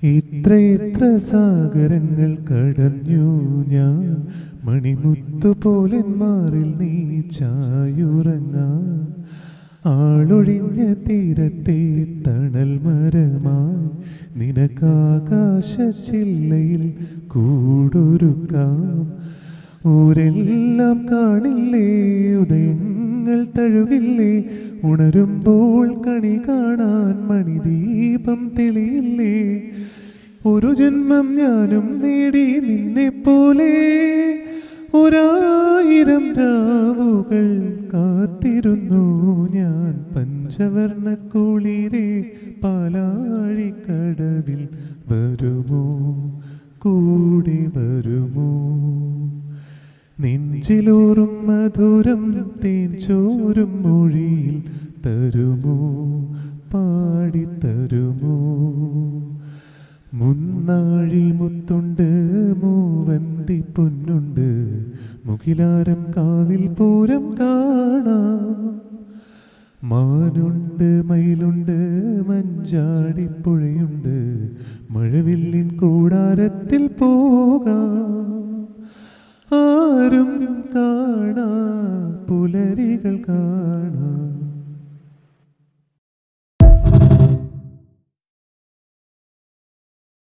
ഇത്ര സാഗരങ്ങൾ കടഞ്ഞു ഞാൻ, മണിമുത്തുപോലെ മാറിൽ നീ ചായുറങ്ങാൻ. ആളൊഴിഞ്ഞ തീരത്തെ തണൽ മരമായി നിനക്കാകാശ ചില്ലയിൽ കൂടൊരുക്കാം. ഊരെല്ലാം കാണില്ലേ, ഉദയങ്ങൾ തഴുകില്ലേ, ഉണരുമ്പോൾ കണി കാണാൻ മണിദീപം തെളിയില്ലേ. ഒരു ജന്മം ഞാനും നേടി നിന്നെ പോലെ, 1000 രാവുകൾ കാത്തിരുന്നു ഞാൻ. പഞ്ചവർണ്ണ കുളിരേ പാലാഴിക്കടവിൽ വരുമോ, കൂടി വരുമോ? നെഞ്ചിലൂറും മധുരം തേൻ ചോരും മൊഴിയിൽ തരുമോ, പാടിത്തരുമോ? മുന്നാഴി മുത്തുണ്ട്, മൂവന്തി പൊന്നുണ്ട്, മുകിലാരം കാവിൽ പൂരം കാണാം. മാനുണ്ട്, മയിലുണ്ട്, മഞ്ചാടിപ്പുഴയുണ്ട്, മഴവില്ലിൻ കൂടാരത്തിൽ പോകാം. ആരും കാണാ പുലരികൾ